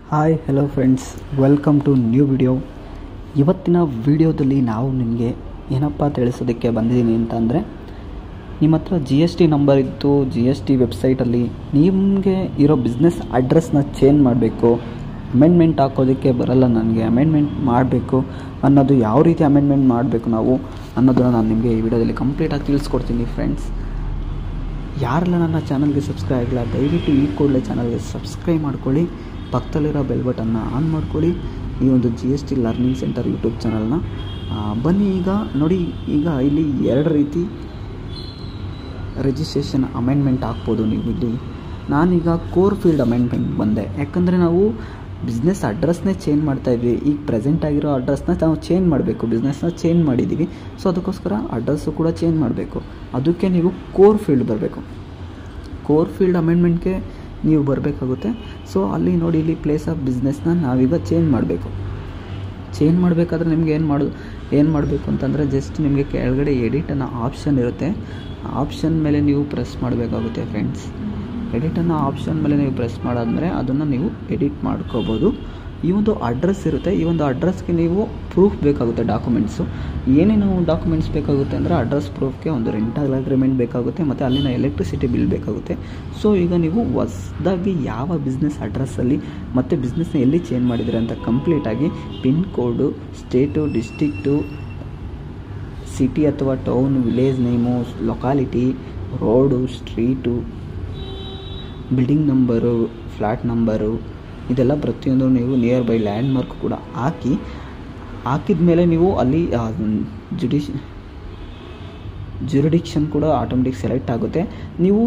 Hi hello friends, welcome to new video. ಇವತ್ತಿನ ವಿಡಿಯೋದಲ್ಲಿ ನಾವು ನಿಮಗೆ ಏನಪ್ಪ ತಿಳಿಸೋದಕ್ಕೆ ಬಂದಿದ್ದೀನಿ ಅಂತಂದರೆ, ನಿಮ್ಮ ಹತ್ರ GST ನಂಬರ್ ಇತ್ತು, GST ವೆಬ್ಸೈಟಲ್ಲಿ ನಿಮಗೆ ಇರೋ ಬಿಸ್ನೆಸ್ ಅಡ್ರೆಸ್ನ ಚೇಂಜ್ ಮಾಡಬೇಕು, ಅಮೆಂಡ್ಮೆಂಟ್ ಹಾಕೋದಕ್ಕೆ ಬರಲ್ಲ, ನನಗೆ ಅಮೆಂಡ್ಮೆಂಟ್ ಮಾಡಬೇಕು ಅನ್ನೋದು, ಯಾವ ರೀತಿ ಅಮೆಂಡ್ಮೆಂಟ್ ಮಾಡಬೇಕು ನಾವು ಅನ್ನೋದನ್ನು ನಾನು ನಿಮಗೆ ಈ ವಿಡಿಯೋದಲ್ಲಿ ಕಂಪ್ಲೀಟಾಗಿ ತಿಳಿಸ್ಕೊಡ್ತೀನಿ. ಫ್ರೆಂಡ್ಸ್, ಯಾರೆಲ್ಲ ನನ್ನ ಚಾನಲ್ಗೆ ಸಬ್ಸ್ಕ್ರೈಬ್ ಆಗಿಲ್ಲ, ದಯವಿಟ್ಟು ಈ ಕೂಡಲೇ ಚಾನಲ್ಗೆ ಸಬ್ಸ್ಕ್ರೈಬ್ ಮಾಡ್ಕೊಳ್ಳಿ, ಪಕ್ಕದಲ್ಲಿರೋ ಬೆಲ್ ಬಟನ್ನ ಆನ್ ಮಾಡ್ಕೊಳ್ಳಿ. ಈ ಒಂದು GST ಲರ್ನಿಂಗ್ ಸೆಂಟರ್ ಯೂಟ್ಯೂಬ್ ಚಾನಲ್ನ ಬನ್ನಿ. ಈಗ ನೋಡಿ, ಈಗ ಇಲ್ಲಿ ಎರಡು ರೀತಿ ರಿಜಿಸ್ಟ್ರೇಷನ್ ಅಮೆಂಡ್ಮೆಂಟ್ ಹಾಕ್ಬೋದು ನೀವು. ಇಲ್ಲಿ ನಾನೀಗ ಕೋರ್ ಫೀಲ್ಡ್ ಅಮೆಂಡ್ಮೆಂಟ್ ಬಂದೆ, ಯಾಕಂದರೆ ನಾವು ಬಿಸ್ನೆಸ್ ಅಡ್ರೆಸ್ನೇ ಚೇಂಜ್ ಮಾಡ್ತಾಯಿದ್ವಿ. ಈಗ ಪ್ರೆಸೆಂಟ್ ಆಗಿರೋ ಅಡ್ರೆಸ್ನ ನಾವು ಚೇಂಜ್ ಮಾಡಬೇಕು, ಬಿಸ್ನೆಸ್ನ ಚೇಂಜ್ ಮಾಡಿದ್ದೀವಿ. ಸೊ ಅದಕ್ಕೋಸ್ಕರ ಅಡ್ರೆಸ್ಸು ಕೂಡ ಚೇಂಜ್ ಮಾಡಬೇಕು. ಅದಕ್ಕೆ ನೀವು ಕೋರ್ ಫೀಲ್ಡ್ ಬರಬೇಕು. ಕೋರ್ ಫೀಲ್ಡ್ ಅಮೆಂಡ್ಮೆಂಟ್ಗೆ ನೀವು ಬರಬೇಕಾಗುತ್ತೆ. ಸೊ ಅಲ್ಲಿ ನೋಡಿ, ಇಲ್ಲಿ ಪ್ಲೇಸ್ ಆಫ್ ಬಿಸ್ನೆಸ್ನ ನಾವೀಗ ಚೇಂಜ್ ಮಾಡಬೇಕು. ಚೇಂಜ್ ಮಾಡಬೇಕಾದ್ರೆ ನಿಮ್ಗೆ ಏನು ಮಾಡಬೇಕು ಅಂತಂದರೆ, ಜಸ್ಟ್ ನಿಮಗೆ ಕೆಳಗಡೆ ಎಡಿಟ್ ಅನ್ನೋ ಆಪ್ಷನ್ ಇರುತ್ತೆ, ಆಪ್ಷನ್ ಮೇಲೆ ನೀವು ಪ್ರೆಸ್ ಮಾಡಬೇಕಾಗುತ್ತೆ. ಫ್ರೆಂಡ್ಸ್, ಎಡಿಟ್ ಅನ್ನೋ ಆಪ್ಷನ್ ಮೇಲೆ ನೀವು ಪ್ರೆಸ್ ಮಾಡಾದ್ಮೇಲೆ ಅದನ್ನು ನೀವು ಎಡಿಟ್ ಮಾಡ್ಕೋಬೋದು. ಈ ಒಂದು ಅಡ್ರೆಸ್ ಇರುತ್ತೆ, ಈ ಒಂದು ಅಡ್ರೆಸ್ಗೆ ನೀವು ಪ್ರೂಫ್ ಬೇಕಾಗುತ್ತೆ, ಡಾಕ್ಯುಮೆಂಟ್ಸು. ಏನೇನು ಡಾಕ್ಯುಮೆಂಟ್ಸ್ ಬೇಕಾಗುತ್ತೆ ಅಂದರೆ, ಅಡ್ರೆಸ್ ಪ್ರೂಫ್ಗೆ ಒಂದು ರೆಂಟಲ್ ಅಗ್ರಿಮೆಂಟ್ ಬೇಕಾಗುತ್ತೆ, ಮತ್ತು ಅಲ್ಲಿನ ಎಲೆಕ್ಟ್ರಿಸಿಟಿ ಬಿಲ್ ಬೇಕಾಗುತ್ತೆ. ಸೊ ಈಗ ನೀವು ಹೊಸದಾಗಿ ಯಾವ ಬಿಸ್ನೆಸ್ ಅಡ್ರೆಸ್ಸಲ್ಲಿ ಮತ್ತು ಬಿಸ್ನೆಸ್ನ ಎಲ್ಲಿ ಚೇಂಜ್ ಮಾಡಿದರೆ ಅಂತ ಕಂಪ್ಲೀಟಾಗಿ pin code, state, district, city ಅಥವಾ town, village name, locality, road, street, building number, flat number, ಇದೆಲ್ಲ ಪ್ರತಿಯೊಂದು ನೀವು ನಿಯರ್ ಬೈ ಲ್ಯಾಂಡ್ ಮಾರ್ಕ್ ಕೂಡ ಹಾಕಿದ ಮೇಲೆ ನೀವು ಅಲ್ಲಿ ಜುರಿಡಿಕ್ಷನ್ ಕೂಡ ಆಟೋಮೆಟಿಕ್ ಸೆಲೆಕ್ಟ್ ಆಗುತ್ತೆ. ನೀವು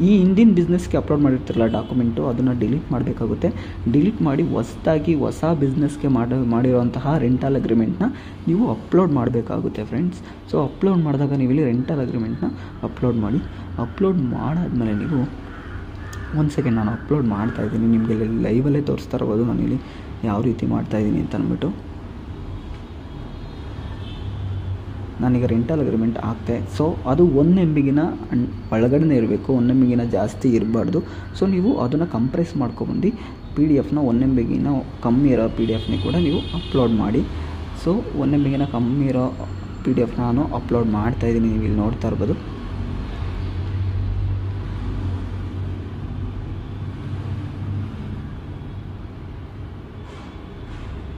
ಈ ಹಿಂದಿನ ಬಿಸ್ನೆಸ್ಗೆ ಅಪ್ಲೋಡ್ ಮಾಡಿರ್ತಿರಲ್ಲ ಡಾಕ್ಯುಮೆಂಟು, ಅದನ್ನು ಡಿಲೀಟ್ ಮಾಡಬೇಕಾಗುತ್ತೆ. ಡಿಲೀಟ್ ಮಾಡಿ ಹೊಸದಾಗಿ ಹೊಸ ಬಿಸ್ನೆಸ್ಗೆ ಮಾಡಿರುವಂತಹ ರೆಂಟಲ್ ಅಗ್ರಿಮೆಂಟ್ನ ನೀವು ಅಪ್ಲೋಡ್ ಮಾಡಬೇಕಾಗುತ್ತೆ. ಫ್ರೆಂಡ್ಸ್, ಸೊ ಅಪ್ಲೋಡ್ ಮಾಡಿದಾಗ ನೀವು ಇಲ್ಲಿ ರೆಂಟಲ್ ಅಗ್ರಿಮೆಂಟ್ನ ಅಪ್ಲೋಡ್ ಮಾಡಿ. ಅಪ್ಲೋಡ್ ಮಾಡಾದ್ಮೇಲೆ ನೀವು ಒಂದು ಸೆಕೆಂಡ್, ನಾನು ಅಪ್ಲೋಡ್ ಮಾಡ್ತಾಯಿದ್ದೀನಿ, ನಿಮಗೆ ಲೈವಲ್ಲೇ ತೋರಿಸ್ತಾ ಇರ್ಬೋದು ನಾನಿಲ್ಲಿ ಯಾವ ರೀತಿ ಮಾಡ್ತಾಯಿದ್ದೀನಿ ಅಂತ ಅಂದ್ಬಿಟ್ಟು. ನಾನೀಗ ರೆಂಟಲ್ ಅಗ್ರಿಮೆಂಟ್ ಹಾಕ್ತೆ. ಸೊ ಅದು 1 MB ಒಳಗಡೆ ಇರಬೇಕು, 1 MB ಜಾಸ್ತಿ ಇರಬಾರ್ದು. ಸೊ ನೀವು ಅದನ್ನು ಕಂಪ್ರೆಸ್ ಮಾಡ್ಕೊಬಂದು PDF 1 MB ಕಮ್ಮಿ ಇರೋ PDF ಕೂಡ ನೀವು ಅಪ್ಲೋಡ್ ಮಾಡಿ. ಸೊ 1 MB ಕಮ್ಮಿ ಇರೋ PDF ನಾನು ಅಪ್ಲೋಡ್ ಮಾಡ್ತಾಯಿದ್ದೀನಿ, ನೀವು ಇಲ್ಲಿ ನೋಡ್ತಾ ಇರ್ಬೋದು.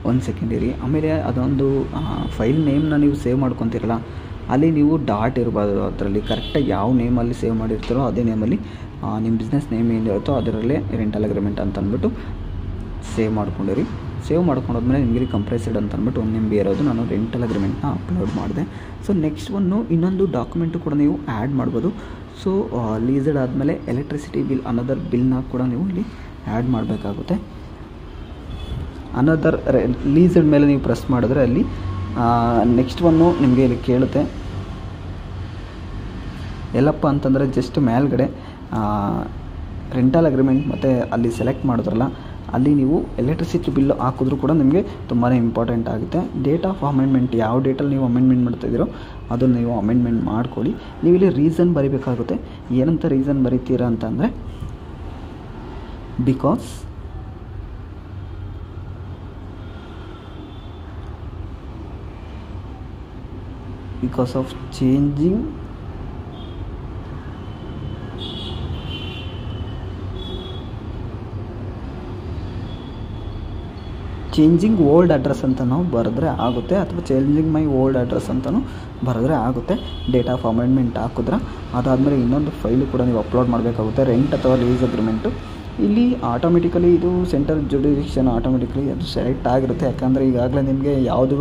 ಒಂದು ಸೆಕೆಂಡ್ ಇರಿ. ಆಮೇಲೆ ಅದೊಂದು ಫೈಲ್ ನೇಮ್ನ ನೀವು ಸೇವ್ ಮಾಡ್ಕೊತೀರಲ್ಲ, ಅಲ್ಲಿ ನೀವು ಡಾಟ್ ಇರಬಾರ್ದು. ಅದರಲ್ಲಿ ಕರೆಕ್ಟಾಗಿ ಯಾವ ನೇಮಲ್ಲಿ ಸೇವ್ ಮಾಡಿರ್ತೀರೋ ಅದೇ ನೇಮಲ್ಲಿ ನಿಮ್ಮ ಬಿಸ್ನೆಸ್ ನೇಮ್ ಏನಿರುತ್ತೋ ಅದರಲ್ಲೇ ರೆಂಟಲ್ ಅಗ್ರಿಮೆಂಟ್ ಅಂತ ಅಂದ್ಬಿಟ್ಟು ಸೇವ್ ಮಾಡ್ಕೊಂಡಿರಿ. ಸೇವ್ ಮಾಡ್ಕೊಂಡಾದ್ಮೇಲೆ ನಿಮಗೆ ಕಂಪ್ರೆಸ್ಡ್ ಅಂತ ಅಂದ್ಬಿಟ್ಟು 1 MB ಇರೋದು ನಾನು ರೆಂಟಲ್ ಅಗ್ರಿಮೆಂಟ್ನ ಅಪ್ಲೋಡ್ ಮಾಡಿದೆ. ಸೊ ನೆಕ್ಸ್ಟ್ ಇನ್ನೊಂದು ಡಾಕ್ಯುಮೆಂಟು ಕೂಡ ನೀವು ಆ್ಯಡ್ ಮಾಡ್ಬೋದು. ಸೊ ಲೀಸಡ್ ಆದಮೇಲೆ ಎಲೆಕ್ಟ್ರಿಸಿಟಿ ಬಿಲ್, ಅನದರ್ ಬಿಲ್ನ ಕೂಡ ನೀವು ಇಲ್ಲಿ ಆ್ಯಡ್ ಮಾಡಬೇಕಾಗುತ್ತೆ. ಅನದರ್ ಲೀಸಡ್ ಮೇಲೆ ನೀವು ಪ್ರೆಸ್ ಮಾಡಿದ್ರೆ ಅಲ್ಲಿ ನೆಕ್ಸ್ಟ್ ನಿಮಗೆ ಇಲ್ಲಿ ಕೇಳುತ್ತೆ. ಎಲ್ಲಪ್ಪ ಅಂತಂದರೆ ಜಸ್ಟ್ ಮೇಲ್ಗಡೆ ರೆಂಟಲ್ ಅಗ್ರಿಮೆಂಟ್ ಮತ್ತು ಅಲ್ಲಿ ಸೆಲೆಕ್ಟ್ ಮಾಡಿದ್ರಲ್ಲ, ಅಲ್ಲಿ ನೀವು ಎಲೆಕ್ಟ್ರಿಸಿಟಿ ಬಿಲ್ ಹಾಕಿದ್ರೂ ಕೂಡ ನಿಮಗೆ ತುಂಬಾ ಇಂಪಾರ್ಟೆಂಟ್ ಆಗುತ್ತೆ. ಡೇಟ್ ಆಫ್ ಅಮೆಂಡ್ಮೆಂಟ್, ಯಾವ ಡೇಟಲ್ಲಿ ನೀವು ಅಮೆಂಡ್ಮೆಂಟ್ ಮಾಡ್ತಾಯಿದ್ದೀರೋ ಅದನ್ನು ನೀವು ಅಮೆಂಡ್ಮೆಂಟ್ ಮಾಡ್ಕೊಳ್ಳಿ. ನೀವು ಇಲ್ಲಿ ರೀಸನ್ ಬರೀಬೇಕಾಗುತ್ತೆ. ಏನಂತ ರೀಸನ್ ಬರೀತೀರಾ ಅಂತಂದರೆ, because of changing old address ಅಂತ ನಾವು ಬರೆದ್ರೆ ಆಗುತ್ತೆ, ಅಥವಾ ಚೇಂಜಿಂಗ್ ಮೈ ಓಲ್ಡ್ ಅಡ್ರೆಸ್ ಅಂತಲೂ ಬರೆದ್ರೆ ಆಗುತ್ತೆ. ಡೇಟ್ ಆಫ್ ಅಮೆಂಡ್ಮೆಂಟ್ ಹಾಕಿದ್ರೆ ಅದಾದಮೇಲೆ ಇನ್ನೊಂದು ಫೈಲು ಕೂಡ ನೀವು ಅಪ್ಲೋಡ್ ಮಾಡಬೇಕಾಗುತ್ತೆ, ರೆಂಟ್ ಅಥವಾ ಲೀಸ್ ಅಗ್ರಿಮೆಂಟು. ಇಲ್ಲಿ ಆಟೋಮೆಟಿಕಲಿ ಇದು ಸೆಂಟರ್ ಜುರಿಡಿಕ್ಷನ್ ಆಟೋಮೆಟಿಕಲಿ ಅದು ಸೆಲೆಕ್ಟ್ ಆಗಿರುತ್ತೆ, ಯಾಕಂದರೆ ಈಗಾಗಲೇ ನಿಮಗೆ ಯಾವುದು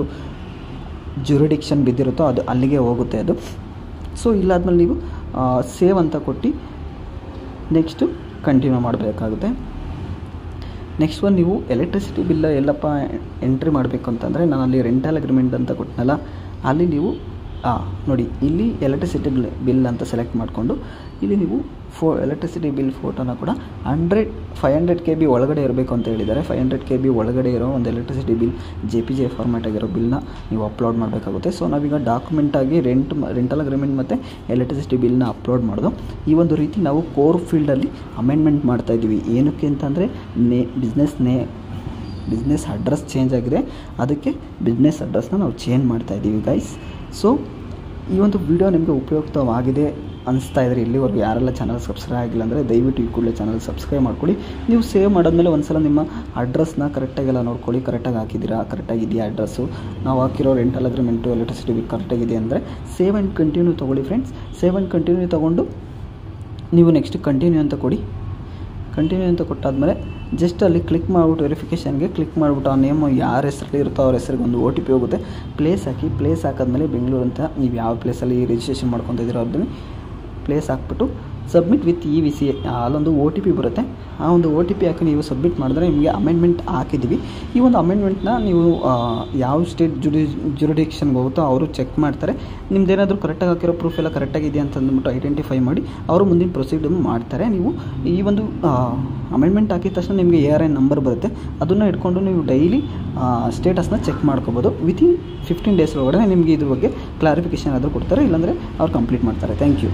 ಜುರಿಡಿಕ್ಷನ್ ಬಿದ್ದಿರುತ್ತೋ ಅದು ಅಲ್ಲಿಗೆ ಹೋಗುತ್ತೆ ಅದು. ಸೊ ಇಲ್ಲಾದ್ಮೇಲೆ ನೀವು ಸೇವ್ ಅಂತ ಕೊಟ್ಟು ನೆಕ್ಸ್ಟು ಕಂಟಿನ್ಯೂ ಮಾಡಬೇಕಾಗುತ್ತೆ. ನೆಕ್ಸ್ಟ್ ನೀವು ಎಲೆಕ್ಟ್ರಿಸಿಟಿ ಬಿಲ್ ಎಲ್ಲಪ್ಪ ಎಂಟ್ರಿ ಮಾಡಬೇಕು ಅಂತಂದರೆ, ನಾನು ಅಲ್ಲಿ ರೆಂಟಲ್ ಅಗ್ರಿಮೆಂಟ್ ಅಂತ ಕೊಟ್ಟನಲ್ಲ, ಅಲ್ಲಿ ನೀವು ನೋಡಿ, ಇಲ್ಲಿ ಎಲೆಕ್ಟ್ರಿಸಿಟಿ ಬಿಲ್ ಅಂತ ಸೆಲೆಕ್ಟ್ ಮಾಡಿಕೊಂಡು ಇಲ್ಲಿ ನೀವು ಎಲೆಕ್ಟ್ರಿಸಿಟಿ ಬಿಲ್ ಫೋಟೋನ ಕೂಡ 500 KB ಒಳಗಡೆ ಇರಬೇಕು ಅಂತ ಹೇಳಿದ್ದಾರೆ. 500 KB ಒಳಗಡೆ ಇರೋ ಒಂದು ಎಲೆಕ್ಟ್ರಿಸಿಟಿ ಬಿಲ್ JPG ಫಾರ್ಮ್ಯಾಟ್ ಆಗಿರೋ ಬಿಲ್ನ ನೀವು ಅಪ್ಲೋಡ್ ಮಾಡಬೇಕಾಗುತ್ತೆ. ಸೊ ನಾವೀಗ ಡಾಕ್ಯುಮೆಂಟಾಗಿ ರೆಂಟಲ್ ಅಗ್ರಿಮೆಂಟ್ ಮತ್ತು ಎಲೆಕ್ಟ್ರಿಸಿಟಿ ಬಿಲ್ನ ಅಪ್ಲೋಡ್ ಮಾಡೋದು. ಈ ಒಂದು ರೀತಿ ನಾವು ಕೋರ್ ಫೀಲ್ಡಲ್ಲಿ ಅಮೆಂಡ್ಮೆಂಟ್ ಮಾಡ್ತಾಯಿದ್ದೀವಿ. ಏನಕ್ಕೆ ಅಂತಂದರೆ ಬಿಸ್ನೆಸ್ ಬಿಸ್ನೆಸ್ ಅಡ್ರೆಸ್ ಚೇಂಜ್ ಆಗಿದೆ, ಅದಕ್ಕೆ ಬಿಸ್ನೆಸ್ ಅಡ್ರೆಸ್ನ ನಾವು ಚೇಂಜ್ ಮಾಡ್ತಾಯಿದ್ದೀವಿ ಗೈಸ್. ಸೊ ಈ ಒಂದು ವಿಡಿಯೋ ನಿಮಗೆ ಉಪಯುಕ್ತವಾಗಿದೆ ಅನಿಸ್ತಾ ಇದ್ದರೆ, ಇಲ್ಲಿವರೆಗೂ ಯಾರೆಲ್ಲ ಚಾನಲ್ ಸಬ್ಸ್ಕ್ರೈಬ್ ಆಗಿಲ್ಲ ಅಂದರೆ ದಯವಿಟ್ಟು ಈ ಕೂಡಲೇ ಚಾನಲ್ ಸಬ್ಸ್ಕ್ರೈಬ್ ಮಾಡ್ಕೊಳ್ಳಿ. ನೀವು ಸೇವ್ ಮಾಡಾದ್ಮೇಲೆ ಒಂದು ಸಲ ನಿಮ್ಮ ಅಡ್ರೆಸ್ನ ಕರೆಕ್ಟಾಗೆಲ್ಲ ನೋಡ್ಕೊಳ್ಳಿ, ಕರೆಕ್ಟಾಗಿ ಹಾಕಿದ್ದೀರಾ, ಕರೆಕ್ಟಾಗಿದೆಯಾ ಅಡ್ರೆಸ್ಸು, ನಾವು ಹಾಕಿರೋ ರೆಂಟಲ್ ಅಗ್ರಿಮೆಂಟು ಎಲೆಕ್ಟ್ರಿಸಿಟಿ ಬಿಲ್ ಕರೆಕ್ಟಾಗಿದೆ ಅಂದರೆ ಸೇವ್ ಆ್ಯಂಡ್ ಕಂಟಿನ್ಯೂ ತೊಗೊಳ್ಳಿ ಫ್ರೆಂಡ್ಸ್. ಸೇವ್ ಆ್ಯಂಡ್ ಕಂಟಿನ್ಯೂ ತೊಗೊಂಡು ನೀವು ನೆಕ್ಸ್ಟ್ ಕಂಟಿನ್ಯೂ ಅಂತ ಕೊಡಿ. ಕಂಟಿನ್ಯೂ ಅಂತ ಕೊಟ್ಟಾದಮೇಲೆ ಜಸ್ಟ್ ಅಲ್ಲಿ ಕ್ಲಿಕ್ ಮಾಡಿಬಿಟ್ಟು ವೆರಿಫಿಕೇಷನ್ಗೆ ಕ್ಲಿಕ್ ಮಾಡಿಬಿಟ್ಟು ಆ ನೇಮು ಯಾರ ಹೆಸರಲ್ಲಿ ಇರುತ್ತೋ ಅವ್ರ ಹೆಸರಿಗೆ ಒಂದು OTP ಹೋಗುತ್ತೆ. ಪ್ಲೇಸ್ ಹಾಕಿ, ಪ್ಲೇಸ್ ಹಾಕಿದ್ಮೇಲೆ ಬೆಂಗಳೂರು ಅಂತ ನೀವು ಯಾವ ಪ್ಲೇಸಲ್ಲಿ ರಿಜಿಸ್ಟ್ರೇಷನ್ ಮಾಡ್ಕೊತಾ ಇದ್ದೀರೋ ಅದನ್ನು ಪ್ಲೇಸ್ ಹಾಕ್ಬಿಟ್ಟು ಸಬ್ಮಿಟ್ ವಿತ್ EVC ಅಲ್ಲೊಂದು OTP ಬರುತ್ತೆ. ಆ ಒಂದು OTP ಹಾಕಿ ನೀವು ಸಬ್ಮಿಟ್ ಮಾಡಿದ್ರೆ ನಿಮಗೆ ಅಮೆಂಡ್ಮೆಂಟ್ ಹಾಕಿದ್ದೀವಿ. ಈ ಒಂದು ಅಮೆಂಡ್ಮೆಂಟ್ನ ನೀವು ಯಾವ ಸ್ಟೇಟ್ ಜುರಿಡಿಕ್ಷನ್ಗೆ ಹೋಗುತ್ತೋ ಅವರು ಚೆಕ್ ಮಾಡ್ತಾರೆ. ನಿಮ್ದೇನಾದರೂ ಕರೆಕ್ಟಾಗಿ ಹಾಕಿರೋ ಪ್ರೂಫ್ ಎಲ್ಲ ಕರೆಕ್ಟಾಗಿದೆ ಅಂತ ಅಂದ್ಬಿಟ್ಟು ಐಡೆಂಟಿಫೈ ಮಾಡಿ ಅವರು ಮುಂದಿನ ಪ್ರೊಸೀಡನ್ನು ಮಾಡ್ತಾರೆ. ನೀವು ಈ ಒಂದು ಅಮೆಂಡ್ಮೆಂಟ್ ಹಾಕಿದ ತಕ್ಷಣ ನಿಮಗೆ ARN ನಂಬರ್ ಬರುತ್ತೆ, ಅದನ್ನು ಇಟ್ಕೊಂಡು ನೀವು ಡೈಲಿ ಸ್ಟೇಟಸ್ನ ಚೆಕ್ ಮಾಡ್ಕೋಬೋದು. ವಿತಿನ್ 15 ಡೇಸ್ ಒಳಗಡೆ ನಿಮಗೆ ಇದ್ರ ಬಗ್ಗೆ ಕ್ಲಾರಿಫಿಕೇಷನ್ ಆದರೂ ಕೊಡ್ತಾರೆ, ಇಲ್ಲಾಂದರೆ ಅವ್ರು ಕಂಪ್ಲೀಟ್ ಮಾಡ್ತಾರೆ. Thank you.